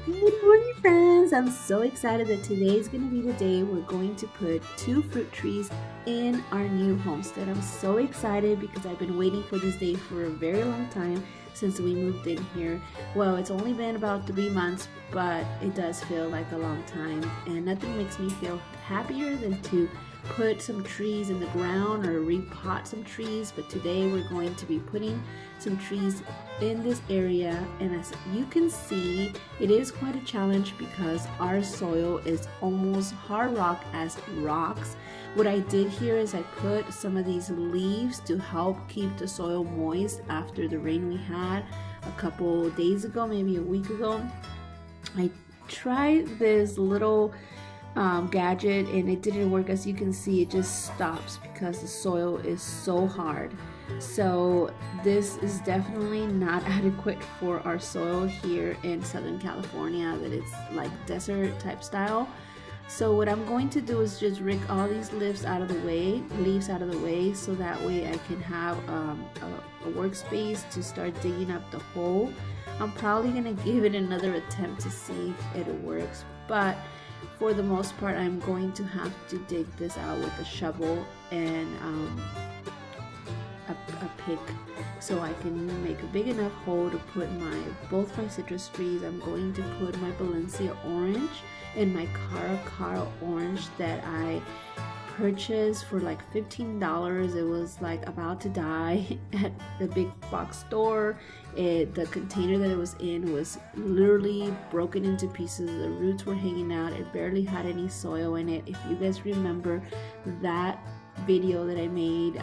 Good morning, friends! I'm so excited that today is going to be the day we're going to put 2 fruit trees in our new homestead. I'm so excited because I've been waiting for this day for a very long time since we moved in here. Well, it's only been about 3 months, but it does feel like a long time, and nothing makes me feel happier than to put some trees in the ground or repot some trees. But today we're going to be putting some trees in this area, and as you can see, it is quite a challenge because our soil is almost hard rock as rocks. What I did here is I put some of these leaves to help keep the soil moist after the rain we had a couple days ago, maybe a week ago. I tried this little gadget and it didn't work. As you can see, it just stops because the soil is so hard. So this is definitely not adequate for our soil here in Southern California, that it's like desert type style. So what I'm going to do is just rig all these leaves out of the way, so that way I can have a workspace to start digging up the hole. I'm probably gonna give it another attempt to see if it works, but for the most part I'm going to have to dig this out with a shovel and a pick, so I can make a big enough hole to put both my citrus trees. I'm going to put my Valencia orange and my Cara orange that I purchased for like $15. It was like about to die at the big box store. The container that it was in was literally broken into pieces. The roots were hanging out. It barely had any soil in it. If you guys remember that video that I made,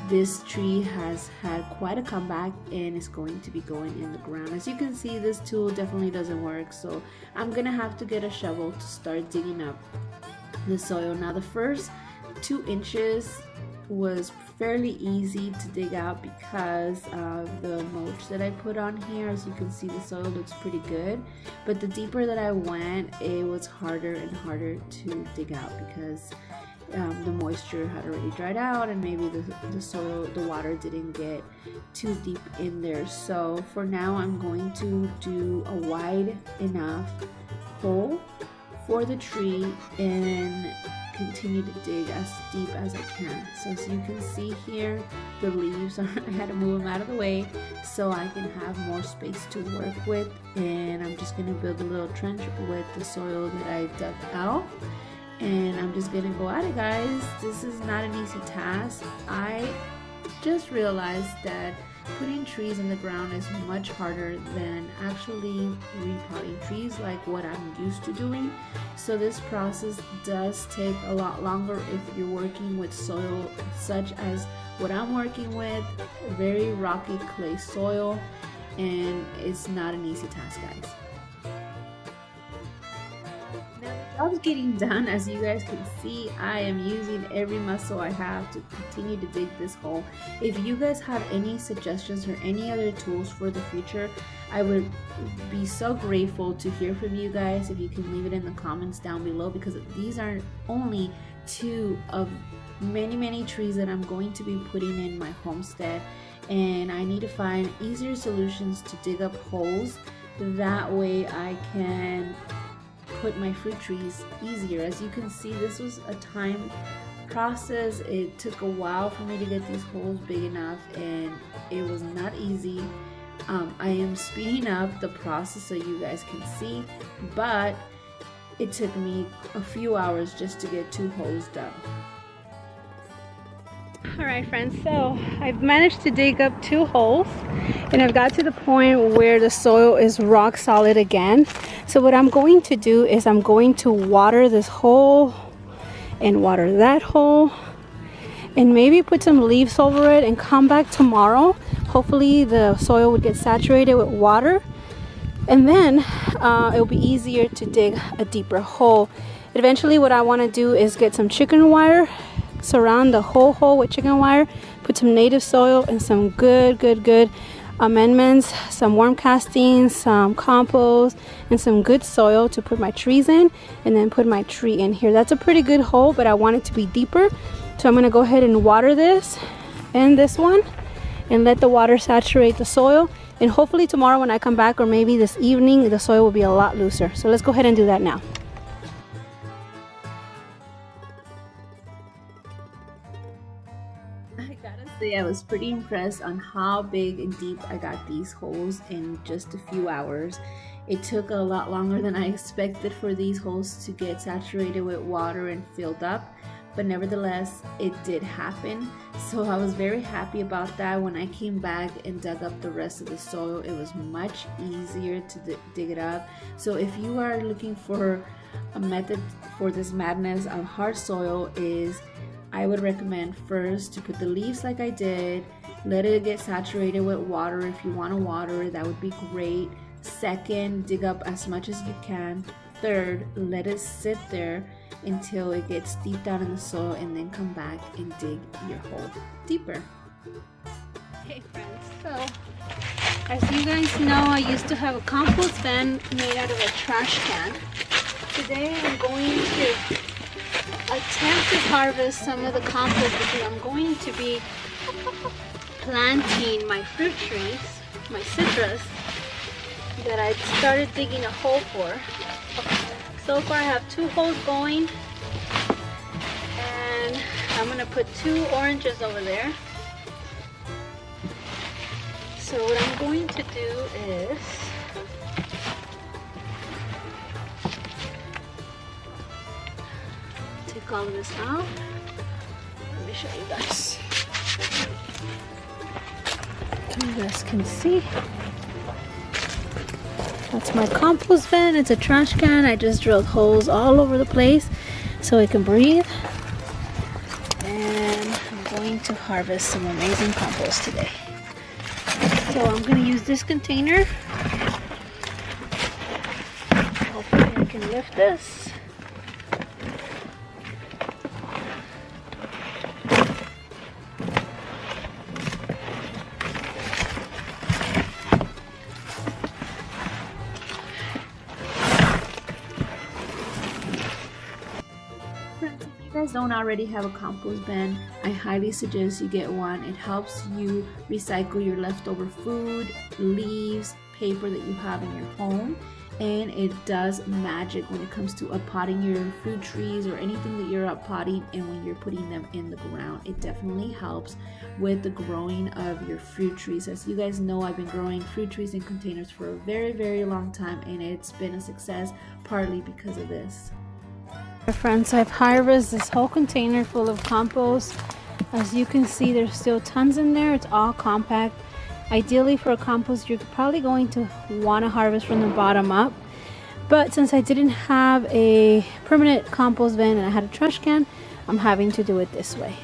this tree has had quite a comeback and is going to be going in the ground. As you can see, this tool definitely doesn't work, so I'm gonna have to get a shovel to start digging up the soil. Now the first 2 inches was fairly easy to dig out because of the mulch that I put on here. As you can see, the soil looks pretty good, but the deeper that I went, it was harder and harder to dig out because the moisture had already dried out, and maybe the soil, the water didn't get too deep in there. So for now I'm going to do a wide enough hole for the tree and continue to dig as deep as I can. So as you can see here, the leaves I had to move them out of the way so I can have more space to work with, and I'm just going to build a little trench with the soil that I dug out. And I'm just gonna go at it, guys. This is not an easy task. I just realized that putting trees in the ground is much harder than actually repotting trees like what I'm used to doing. So this process does take a lot longer if you're working with soil such as what I'm working with, very rocky clay soil, and it's not an easy task, guys. Job's getting done. As you guys can see, I am using every muscle I have to continue to dig this hole. If you guys have any suggestions or any other tools for the future, I would be so grateful to hear from you guys. If you can leave it in the comments down below, because these are only 2 of many trees that I'm going to be putting in my homestead, and I need to find easier solutions to dig up holes. That way I can put my fruit trees easier. As you can see, this was a time process. It took a while for me to get these holes big enough, and it was not easy. I am speeding up the process so you guys can see, but it took me a few hours just to get 2 holes done. Alright friends, so I've managed to dig up 2 holes, and I've got to the point where the soil is rock solid again. So what I'm going to do is I'm going to water this hole and water that hole and maybe put some leaves over it and come back tomorrow. Hopefully the soil would get saturated with water, and then it'll be easier to dig a deeper hole. Eventually what I want to do is get some chicken wire, surround the whole hole with chicken wire, put some native soil and some good amendments, some worm castings, some compost, and some good soil to put my trees in, and then put my tree in here. That's a pretty good hole, but I want it to be deeper, so I'm going to go ahead and water this and this one and let the water saturate the soil, And hopefully tomorrow when I come back, or maybe this evening, the soil will be a lot looser. So let's go ahead and do that now. I gotta say, I was pretty impressed on how big and deep I got these holes in just a few hours. It took a lot longer than I expected for these holes to get saturated with water and filled up, but nevertheless, it did happen. So I was very happy about that. When I came back and dug up the rest of the soil, it was much easier to dig it up. So if you are looking for a method for this madness of hard soil, I would recommend first to put the leaves like I did, let it get saturated with water. If you want to water it, that would be great. Second, dig up as much as you can. Third, let it sit there until it gets deep down in the soil, and then come back and dig your hole deeper. Hey friends, so as you guys know, I used to have a compost bin made out of a trash can. Today I'm going to attempt to harvest some of the compost because I'm going to be planting my fruit trees, my citrus, that I started digging a hole for. So far I have 2 holes going, and I'm going to put 2 oranges over there. So what I'm going to do is take all of this out. Let me show you guys. So you guys can see. That's my compost bin. It's a trash can. I just drilled holes all over the place so it can breathe. And I'm going to harvest some amazing compost today. So I'm going to use this container. Hopefully I can lift this. Don't already have a compost bin, I highly suggest you get one. It helps you recycle your leftover food, leaves, paper that you have in your home, and it does magic when it comes to uppotting your fruit trees or anything that you're uppotting. And when you're putting them in the ground, it definitely helps with the growing of your fruit trees. As you guys know, I've been growing fruit trees in containers for a very long time, and it's been a success partly because of this. Friends, I've harvested this whole container full of compost. As you can see, there's still tons in there. It's all compact. Ideally for a compost, you're probably going to want to harvest from the bottom up, but since I didn't have a permanent compost bin and I had a trash can, I'm having to do it this way.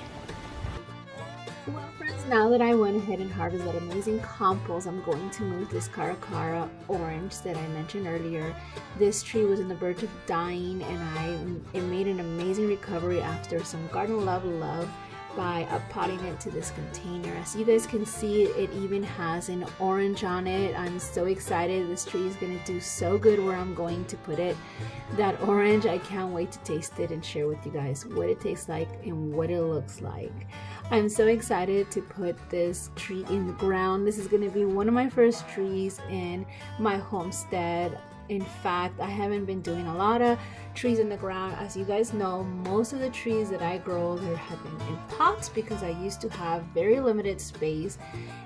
Now that I went ahead and harvested that amazing compost, I'm going to move this Cara orange that I mentioned earlier. This tree was on the verge of dying, and it made an amazing recovery after some garden love by uppotting it to this container. As you guys can see, it even has an orange on it. I'm so excited. This tree is going to do so good where I'm going to put it. That orange, I can't wait to taste it and share with you guys what it tastes like and what it looks like. I'm so excited to put this tree in the ground. This is going to be one of my first trees in my homestead. In fact, I haven't been doing a lot of trees in the ground. As you guys know, most of the trees that I grow there have been in pots because I used to have very limited space.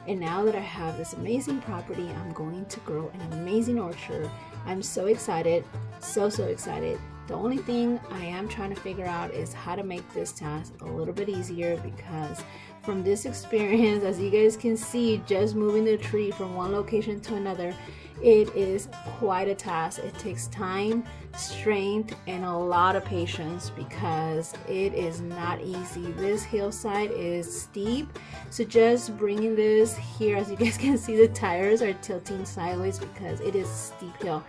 And now that I have this amazing property, I'm going to grow an amazing orchard. I'm so excited, so excited. The only thing I am trying to figure out is how to make this task a little bit easier, because from this experience, as you guys can see, just moving the tree from one location to another, it is quite a task. It takes time, strength, and a lot of patience because it is not easy. This hillside is steep, so just bringing this here, as you guys can see, the tires are tilting sideways because it is a steep hill.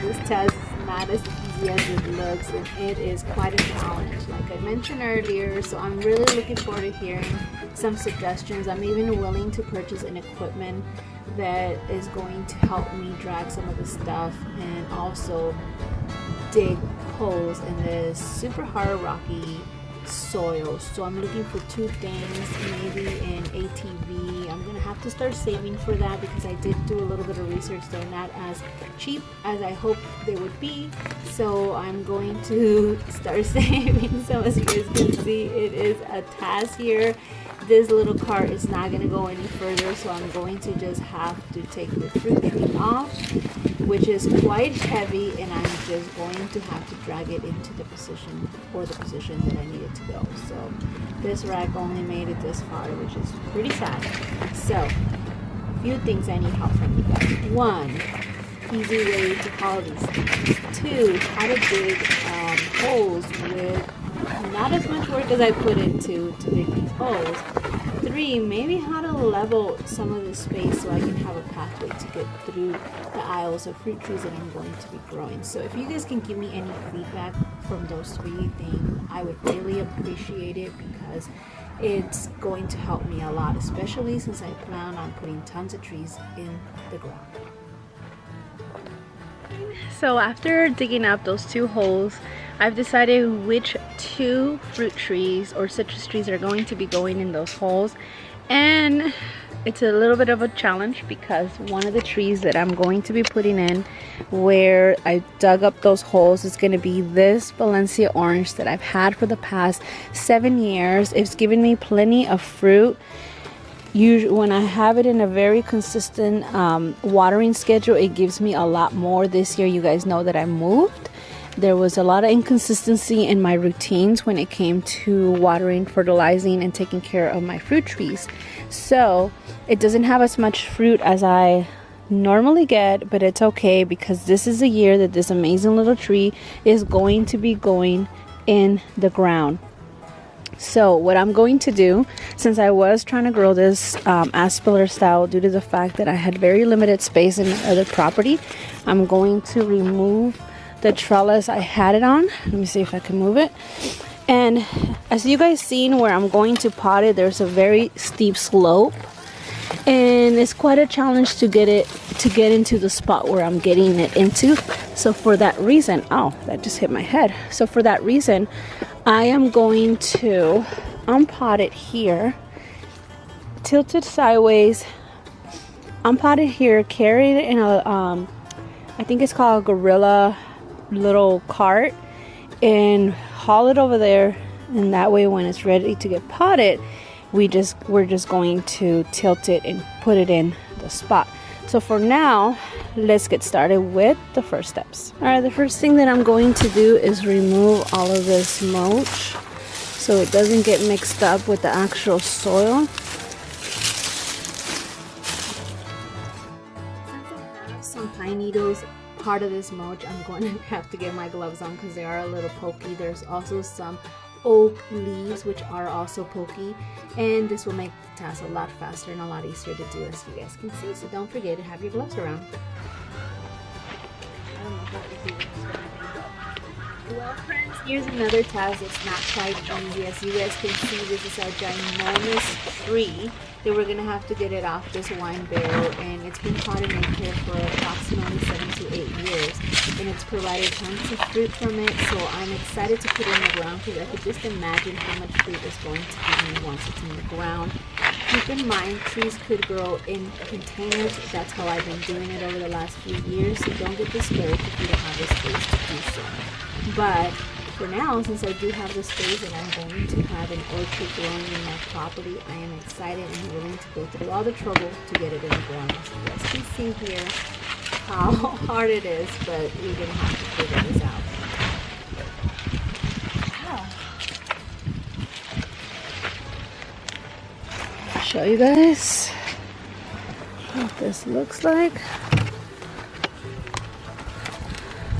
This task is not as easy as it looks, and it is quite a challenge, like I mentioned earlier. So I'm really looking forward to hearing some suggestions. I'm even willing to purchase an equipment that is going to help me drag some of the stuff and also dig holes in this super hard rocky soil. So I'm looking for two things, maybe an ATV. I'm gonna have to start saving for that because I did do a little bit of research. They're not as cheap as I hoped they would be, so I'm going to start saving. So as you guys can see, it is a task here. This little cart is not going to go any further, so I'm going to just have to take the fruit tree off, which is quite heavy, and I'm just going to have to drag it into the position that I need it to go. So this rack only made it this far, which is pretty sad. So a few things I need help from you guys. One, easy way to haul these things. Two, how to dig holes with not as much work as I put into to dig these holes. Three, maybe how to level some of the space so I can have a pathway to get through the aisles of fruit trees that I'm going to be growing. So if you guys can give me any feedback from those three things, I would really appreciate it, because it's going to help me a lot, especially since I plan on putting tons of trees in the ground. So after digging up those two holes, I've decided which two fruit trees or citrus trees are going to be going in those holes, and it's a little bit of a challenge because one of the trees that I'm going to be putting in where I dug up those holes is going to be this Valencia orange that I've had for the past 7 years. It's given me plenty of fruit. Usually when I have it in a very consistent watering schedule, it gives me a lot more. This year, you guys know that I moved. There was a lot of inconsistency in my routines when it came to watering, fertilizing, and taking care of my fruit trees. So it doesn't have as much fruit as I normally get, but it's okay because this is a year that this amazing little tree is going to be going in the ground. So what I'm going to do, since I was trying to grow this aspiller style due to the fact that I had very limited space in the other property, I'm going to remove the trellis I had it on. Let me see if I can move it. And as you guys seen where I'm going to pot it, there's a very steep slope, and it's quite a challenge to get into the spot where I'm getting it into. So for that reason, oh, that just hit my head. So for that reason, I am going to unpot it here, tilt it sideways, unpot it here, carry it in a, I think it's called a gorilla little cart, and haul it over there. And that way when it's ready to get potted, we're just going to tilt it and put it in the spot. So for now, let's get started with the first steps. All right, the first thing that I'm going to do is remove all of this mulch so it doesn't get mixed up with the actual soil. Since I have some pine needles part of this mulch, I'm going to have to get my gloves on because they are a little pokey. There's also some oak leaves which are also pokey, and this will make the task a lot faster and a lot easier to do, as you guys can see. So don't forget to have your gloves around. I don't know how to do this. Well friends, here's another task that's not quite easy. As you guys can see, this is a ginormous tree that we're gonna have to get it off this wine barrel, and it's been potted in here for approximately 7 to 8 years, and it's provided tons of fruit from it. So I'm excited to put it in the ground because I could just imagine how much fruit it's going to give me once it's in the ground. Keep in mind, trees could grow in containers. That's how I've been doing it over the last few years, so don't get discouraged if you don't have the space to do so. But for now, since I do have the space and I'm going to have an orchard growing in my property, I am excited and willing to go through all the trouble to get it in the ground. As you guys can see here how hard it is, but we're going to have to figure this out. I'll show you guys what this looks like.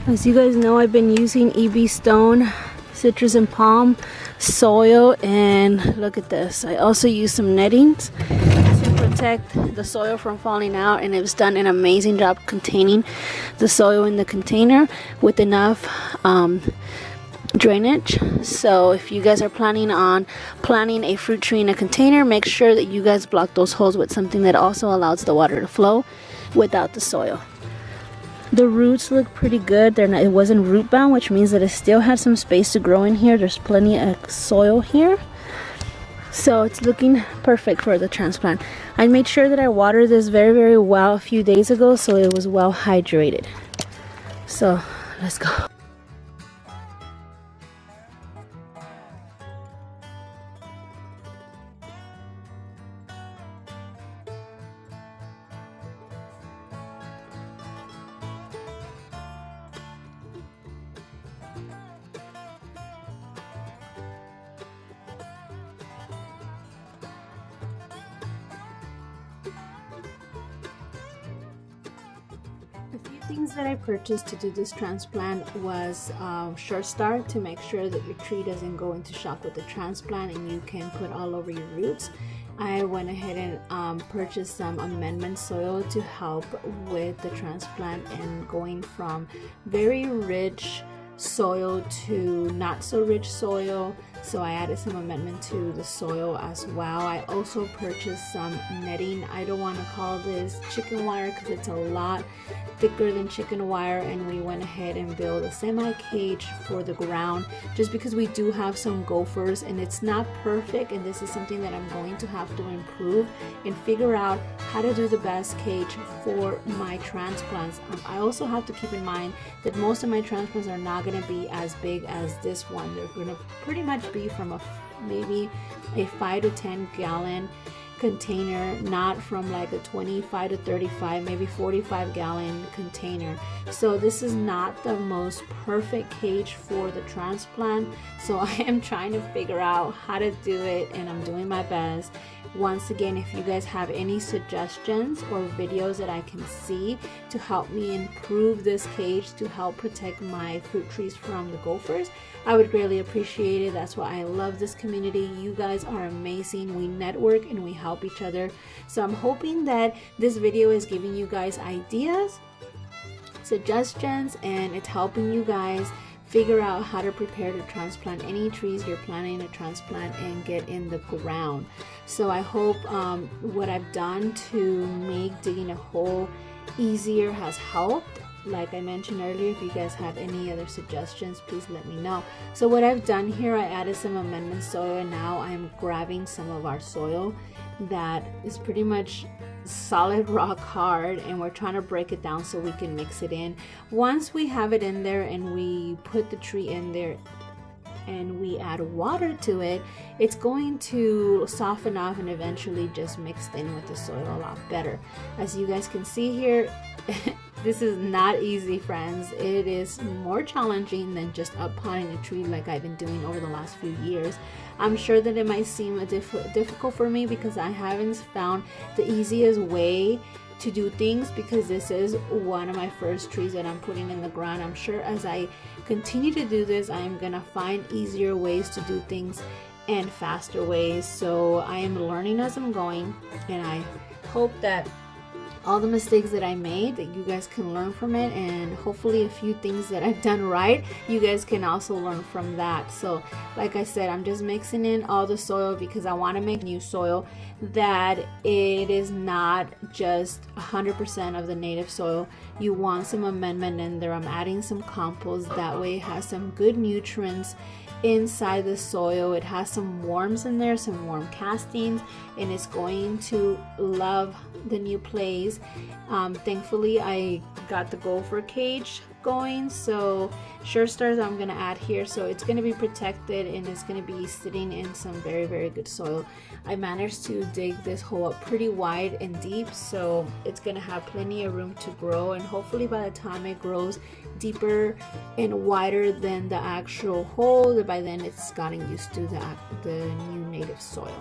As you guys know, I've been using EB Stone, citrus and palm soil, and look at this. I also use some nettings to protect the soil from falling out, and it's done an amazing job containing the soil in the container with enough drainage. So if you guys are planning on planting a fruit tree in a container, make sure that you guys block those holes with something that also allows the water to flow without the soil. The roots look pretty good. It wasn't root bound, which means that it still has some space to grow in here. There's plenty of soil here. So it's looking perfect for the transplant. I made sure that I watered this very, very well a few days ago, so it was well hydrated. So let's go. A few things that I purchased to do this transplant was Short Start to make sure that your tree doesn't go into shock with the transplant and you can put all over your roots. I went ahead and purchased some amendment soil to help with the transplant and going from very rich soil to not so rich soil. So I added some amendment to the soil as well. I also purchased some netting. I don't want to call this chicken wire because it's a lot thicker than chicken wire, and we went ahead and built a semi cage for the ground just because we do have some gophers and it's not perfect, and this is something that I'm going to have to improve and figure out how to do the best cage for my transplants. I also have to keep in mind that most of my transplants are not going to be as big as this one. They're going to pretty much be from maybe a 5 to 10 gallon container, not from like a 25 to 35, maybe 45 gallon container. So this is not the most perfect cage for the transplant, so I am trying to figure out how to do it, and I'm doing my best. Once again, if you guys have any suggestions or videos that I can see to help me improve this cage to help protect my fruit trees from the gophers, I would greatly appreciate it. That's why I love this community. You guys are amazing. We network and we help each other. So I'm hoping that this video is giving you guys ideas, suggestions, and it's helping you guys figure out how to prepare to transplant any trees you're planning to transplant and get in the ground. So I hope what I've done to make digging a hole easier has helped. Like I mentioned earlier, if you guys have any other suggestions, please let me know. So what I've done here, I added some amendment soil, and now I'm grabbing some of our soil that is pretty much solid rock hard, and we're trying to break it down so we can mix it in. Once we have it in there and we put the tree in there and we add water to it, it's going to soften off and eventually just mixed in with the soil a lot better. As you guys can see here, this is not easy, friends. It is more challenging than just up potting a tree like I've been doing over the last few years. I'm sure that it might seem difficult for me because I haven't found the easiest way to do things, because this is one of my first trees that I'm putting in the ground. I'm sure as I continue to do this, I'm gonna find easier ways to do things and faster ways. So I am learning as I'm going, and I hope that all the mistakes that I made, that you guys can learn from it, and hopefully a few things that I've done right, you guys can also learn from that. So like I said, I'm just mixing in all the soil because I want to make new soil that it is not just 100% of the native soil. You want some amendment in there. I'm adding some compost, that way it has some good nutrients inside the soil. It has some worms in there, some worm castings, and it's going to love the new place. Thankfully I got the gopher cage going, so Sure Stars I'm gonna add here, so it's gonna be protected and it's gonna be sitting in some very, very good soil. I managed to dig this hole up pretty wide and deep, so it's gonna have plenty of room to grow, and hopefully by the time it grows deeper and wider than the actual hole, by then it's gotten used to the new native soil.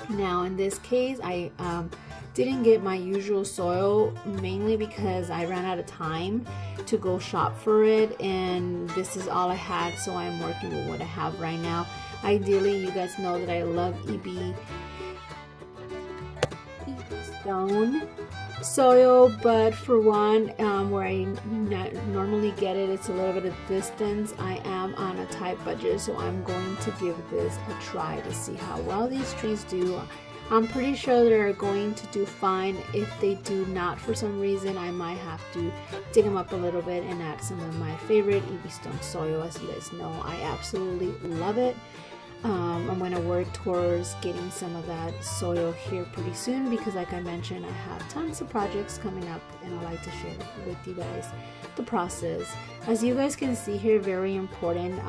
Now in this case, I didn't get my usual soil, mainly because I ran out of time to go shop for it, and this is all I had, so I'm working with what I have right now. Ideally, you guys know that I love EB stone soil, but for one, where I normally get it, it's a little bit of distance. I am on a tight budget, so I'm going to give this a try to see how well these trees do. I'm pretty sure they're going to do fine. If they do not for some reason, I might have to dig them up a little bit and add some of my favorite EB Stone soil. As you guys know, I absolutely love it. I'm going to work towards getting some of that soil here pretty soon because, like I mentioned, I have tons of projects coming up and I'd like to share with you guys the process. As you guys can see here, very important,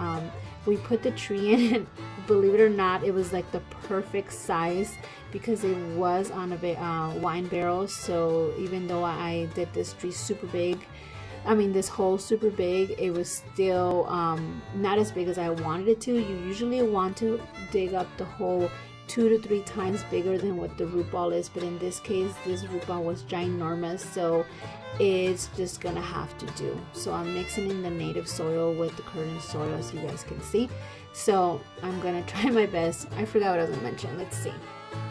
we put the tree in and believe it or not, it was like the perfect size because it was on a wine barrel. So even though I did this tree super big, this hole super big, it was still not as big as I wanted it to. You usually want to dig up the hole 2 to 3 times bigger than what the root ball is, but in this case this root ball was ginormous, so it's just gonna have to do. So I'm mixing in the native soil with the current soil, as you guys can see. So I'm gonna try my best. I forgot what I was gonna mention. Let's see.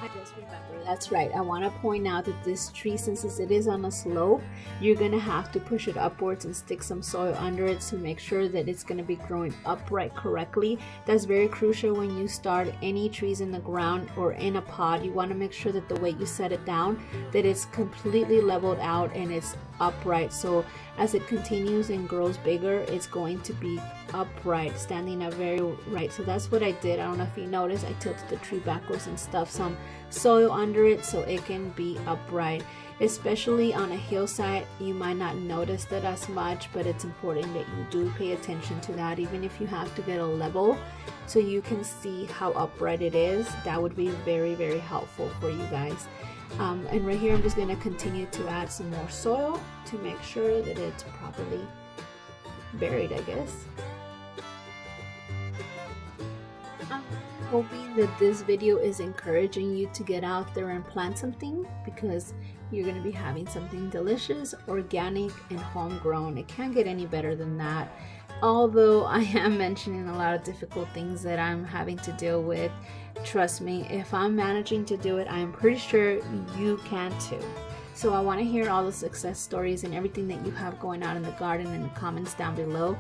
I just remember. That's right. I want to point out that this tree, since it is on a slope, you're going to have to push it upwards and stick some soil under it to make sure that it's going to be growing upright correctly. That's very crucial when you start any trees in the ground or in a pot. You want to make sure that the way you set it down, that it's completely leveled out and it's upright. So as it continues and grows bigger, it's going to be upright, standing up very right. So that's what I did. I don't know if you noticed, I tilted the tree backwards and stuffed some soil under it so it can be upright. Especially on a hillside, you might not notice that as much, but it's important that you do pay attention to that, even if you have to get a level so you can see how upright it is. That would be very, very helpful for you guys. And right here I'm just going to continue to add some more soil to make sure that it's properly buried, I guess. I'm hoping that this video is encouraging you to get out there and plant something, because you're going to be having something delicious, organic, and homegrown. It can't get any better than that. Although I am mentioning a lot of difficult things that I'm having to deal with, trust me, if I'm managing to do it, I'm pretty sure you can too. So I want to hear all the success stories and everything that you have going on in the garden in the comments down below.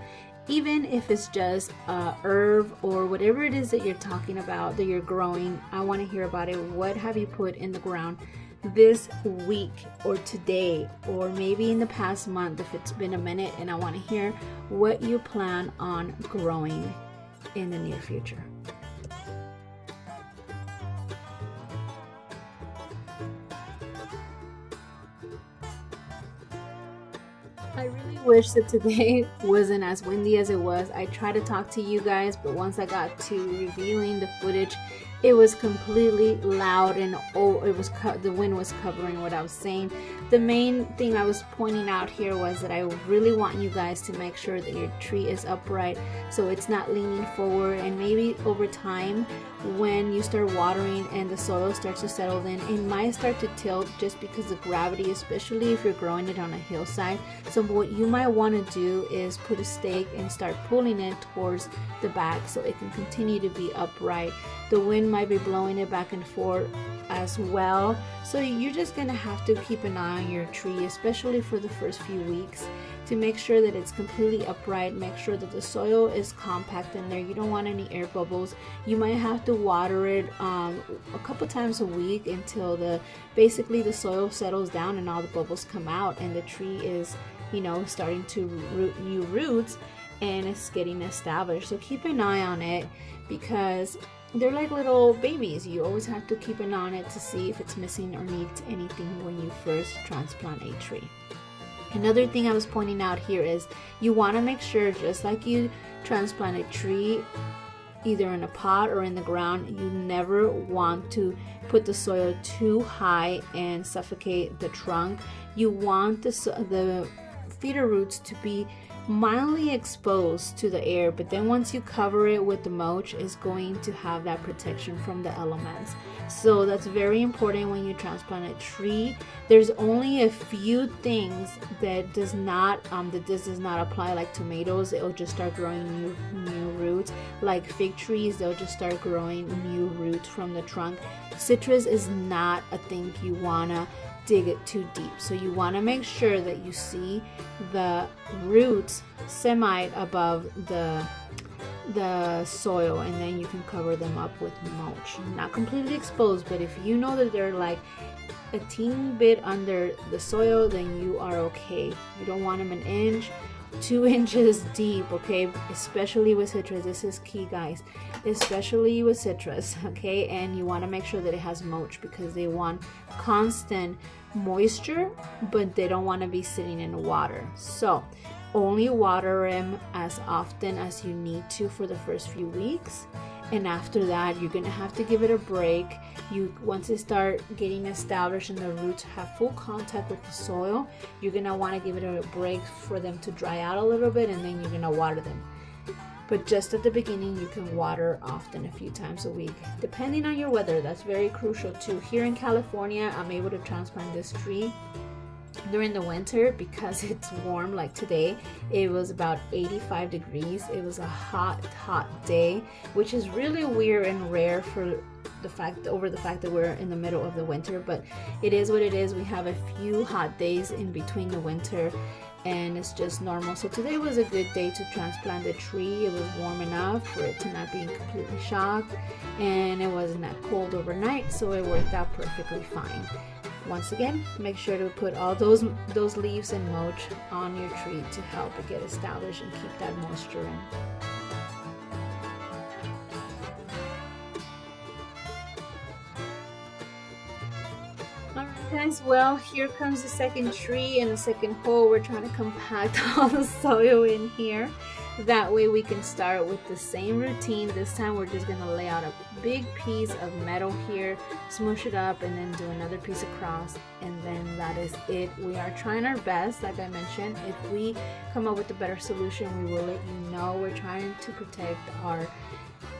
Even if it's just a herb or whatever it is that you're talking about, that you're growing, I want to hear about it. What have you put in the ground this week or today, or maybe in the past month if it's been a minute? And I want to hear what you plan on growing in the near future. I really wish that today wasn't as windy as it was. I tried to talk to you guys, but once I got to reviewing the footage, it was completely loud and the wind was covering what I was saying. The main thing I was pointing out here was that I really want you guys to make sure that your tree is upright so it's not leaning forward, and maybe over time when you start watering and the soil starts to settle in, it might start to tilt just because of gravity, especially if you're growing it on a hillside. So what you might want to do is put a stake and start pulling it towards the back so it can continue to be upright. The wind might be blowing it back and forth as well, so you're just gonna have to keep an eye on your tree, especially for the first few weeks, to make sure that it's completely upright. Make sure that the soil is compact in there. You don't want any air bubbles. You might have to water it a couple times a week until basically the soil settles down and all the bubbles come out and the tree is, starting to root new roots and it's getting established. So keep an eye on it, because they're like little babies. You always have to keep an eye on it to see if it's missing or needs anything when you first transplant a tree. Another thing I was pointing out here is you want to make sure, just like you transplant a tree either in a pot or in the ground, you never want to put the soil too high and suffocate the trunk. You want the feeder roots to be mildly exposed to the air, but then once you cover it with the mulch, it's going to have that protection from the elements. So that's very important when you transplant a tree. There's only a few things that this does not apply, like tomatoes. It'll just start growing new roots. Like fig trees, they'll just start growing new roots from the trunk. Citrus is not a thing you wanna dig it too deep. So you want to make sure that you see the roots semi above the the soil, and then you can cover them up with mulch. Not completely exposed, but if you know that they're like a teeny bit under the soil, then you are okay. You don't want them an inch, 2 inches deep, okay? Especially with citrus. This is key, guys, especially with citrus, okay? And you want to make sure that it has mulch, because they want constant moisture, but they don't want to be sitting in the water. So only water them as often as you need to for the first few weeks, and after that you're gonna have to give it a break. Once they start getting established and the roots have full contact with the soil, you're gonna want to give it a break for them to dry out a little bit, and then you're gonna water them. But just at the beginning, you can water often, a few times a week, depending on your weather. That's very crucial too. Here in California, I'm able to transplant this tree during the winter because it's warm. Like today, it was about 85 degrees. It was a hot day, which is really weird and rare for the fact that we're in the middle of the winter, but it is what it is. We have a few hot days in between the winter, and it's just normal. So today was a good day to transplant the tree. It was warm enough for it to not be completely shocked, and it wasn't that cold overnight, so it worked out perfectly fine. Once again, make sure to put all those leaves and mulch on your tree to help it get established and keep that moisture in. Alright guys, well, here comes the second tree and the second hole. We're trying to compact all the soil in here. That way we can start with the same routine. This time we're just going to lay out a big piece of metal here, smoosh it up, and then do another piece across, and then that is it. We are trying our best. Like I mentioned, if we come up with a better solution, we will let you know. We're trying to protect our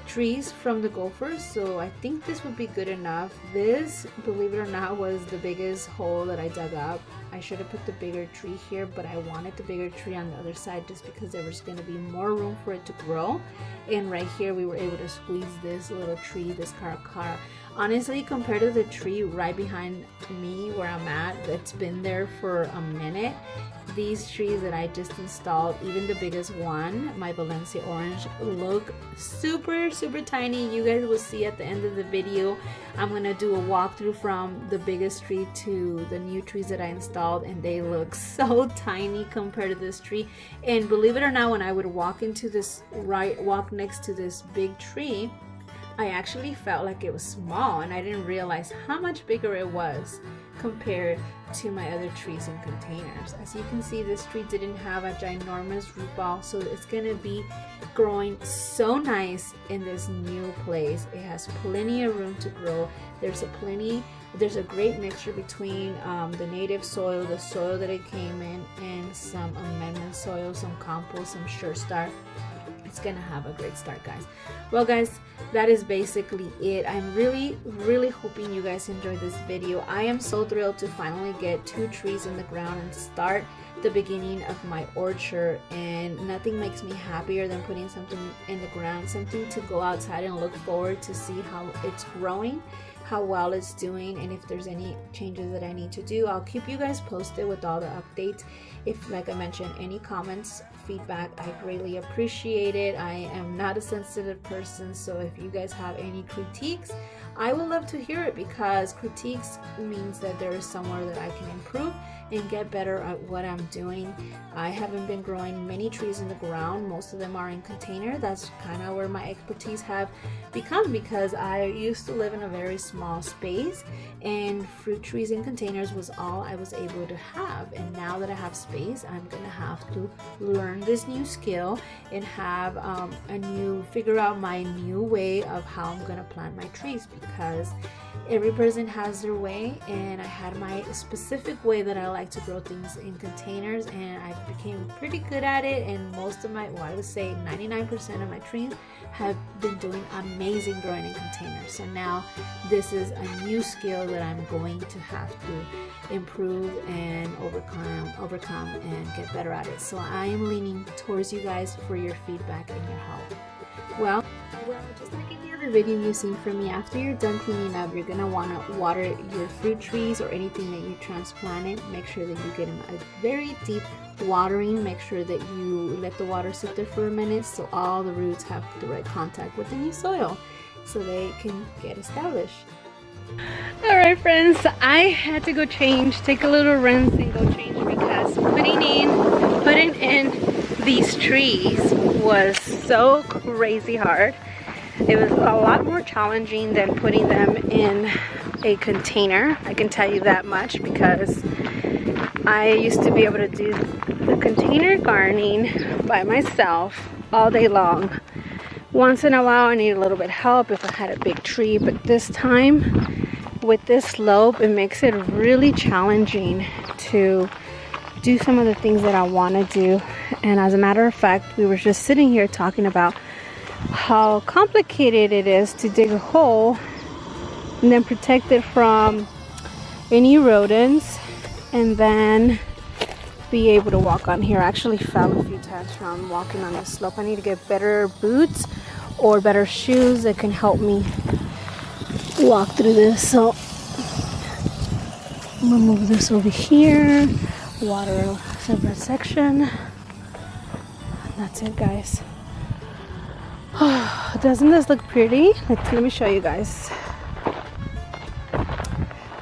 trees from the gophers, so I think this would be good enough. This, believe it or not, was the biggest hole that I dug up. I should have put the bigger tree here, but I wanted the bigger tree on the other side just because there was going to be more room for it to grow. And right here we were able to squeeze this little tree, this caracara. Honestly, compared to the tree right behind me where I'm at, that's been there for a minute, these trees that I just installed, even the biggest one, my Valencia orange, look super tiny. You guys will see at the end of the video. I'm gonna do a walkthrough from the biggest tree to the new trees that I installed, and they look so tiny compared to this tree. And believe it or not, when I would walk next to this big tree, I actually felt like it was small, and I didn't realize how much bigger it was compared to my other trees in containers. As you can see, this tree didn't have a ginormous root ball, so it's gonna be growing so nice in this new place. It has plenty of room to grow. There's a great mixture between the native soil, the soil that it came in, and some amendment soil, some compost, some Sure Start. It's gonna have a great start, guys. Well guys, that is basically it. I'm really hoping you guys enjoyed this video. I am so thrilled to finally get 2 trees in the ground and start the beginning of my orchard, and nothing makes me happier than putting something in the ground, something to go outside and look forward to see how it's growing, how well it's doing, and if there's any changes that I need to do. I'll keep you guys posted with all the updates. If, like I mentioned, any comments, feedback, I greatly appreciate it. I am not a sensitive person, so if you guys have any critiques, I would love to hear it, because critiques means that there is somewhere that I can improve and get better at what I'm doing. I haven't been growing many trees in the ground. Most of them are in container. That's kind of where my expertise have become, because I used to live in a very small space, and fruit trees in containers was all I was able to have. And now that I have space, I'm gonna have to learn this new skill and have figure out my new way of how I'm gonna plant my trees, because every person has their way, and I had my specific way that I like to grow things in containers, and I became pretty good at it. And most of my, well, I would say 99% of my trees have been doing amazing growing in containers. So now this is a new skill that I'm going to have to improve and overcome and get better at it. So I am leaning towards you guys for your feedback and your help. Well, just like any other other video you've seen from me, after you're done cleaning up, you're gonna want to water your fruit trees or anything that you transplanted. Make sure that you get them a very deep watering. Make sure that you let the water sit there for a minute so all the roots have direct contact with the new soil so they can get established. All right, friends, I had to go take a little rinse and go change because putting in these trees was so crazy hard. It was a lot more challenging than putting them in a container. I can tell you that much because I used to be able to do the container gardening by myself all day long. Once in a while I need a little bit of help if I had a big tree, but this time with this slope it makes it really challenging to do some of the things that I want to do. And as a matter of fact, we were just sitting here talking about how complicated it is to dig a hole and then protect it from any rodents and then be able to walk on here. I actually fell a few times from walking on this slope. I need to get better boots or better shoes that can help me walk through this. So I'm gonna move this over here, water a separate section, and that's it, guys. Doesn't this look pretty? Let me show you guys.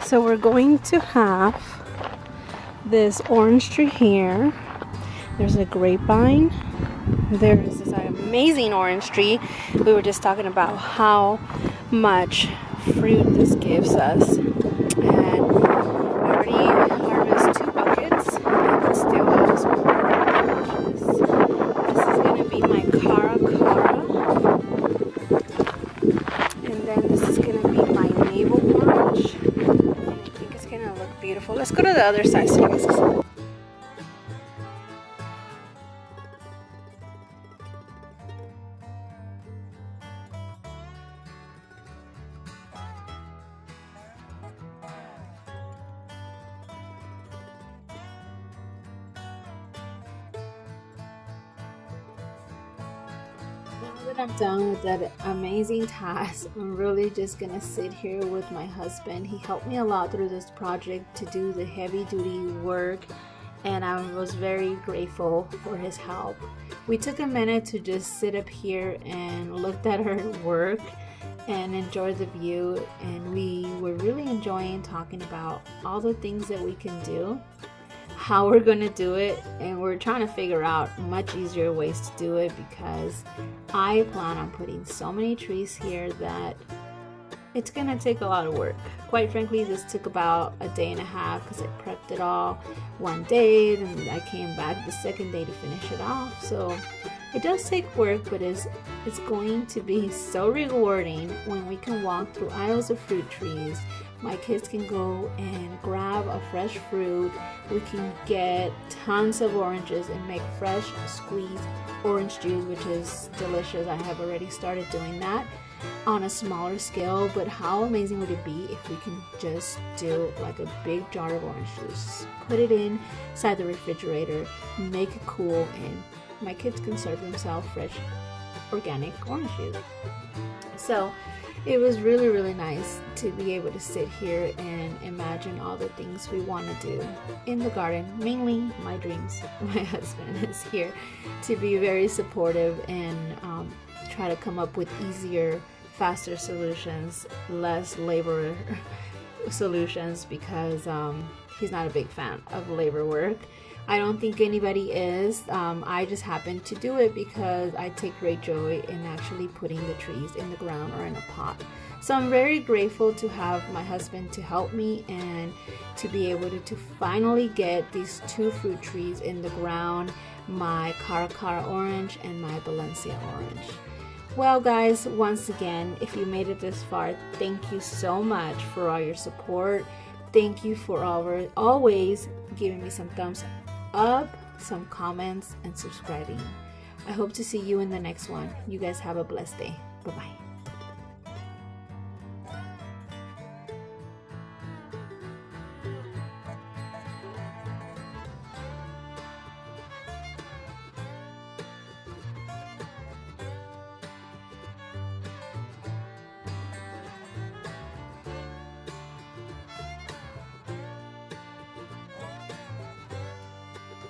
So we're going to have this orange tree here. There's a grapevine. There's this amazing orange tree. We were just talking about how much fruit this gives us. And I already harvested 2 buckets and it still has more oranges. This is going to be my cara. And then this is going to be my navel orange. I think it's going to look beautiful. Let's go to the other side so you guys can see. Now that I'm done with that amazing task, I'm really just gonna sit here with my husband. He helped me a lot through this project to do the heavy duty work, and I was very grateful for his help. We took a minute to just sit up here and looked at our work and enjoy the view, and we were really enjoying talking about all the things that we can do, how we're gonna do it, and we're trying to figure out much easier ways to do it because I plan on putting so many trees here that it's gonna take a lot of work. Quite frankly, this took about a day and a half because I prepped it all one day and I came back the second day to finish it off. So it does take work, but it's going to be so rewarding when we can walk through aisles of fruit trees. My kids can go and grab a fresh fruit. We can get tons of oranges and make fresh squeezed orange juice, which is delicious. I have already started doing that on a smaller scale, but how amazing would it be if we can just do like a big jar of orange juice, put it inside the refrigerator, make it cool, and my kids can serve themselves fresh organic orange juice. So it was really, really nice to be able to sit here and imagine all the things we want to do in the garden. Mainly my dreams. My husband is here to be very supportive and try to come up with easier, faster solutions, less labor solutions, because he's not a big fan of labor work. I don't think anybody is. I just happen to do it because I take great joy in actually putting the trees in the ground or in a pot. So I'm very grateful to have my husband to help me and to be able to finally get these 2 fruit trees in the ground, my Cara orange and my Valencia orange. Well guys, once again, if you made it this far, thank you so much for all your support. Thank you for always giving me some thumbs up, some comments, and subscribing. I hope to see you in the next one. You guys have a blessed day. Bye-bye.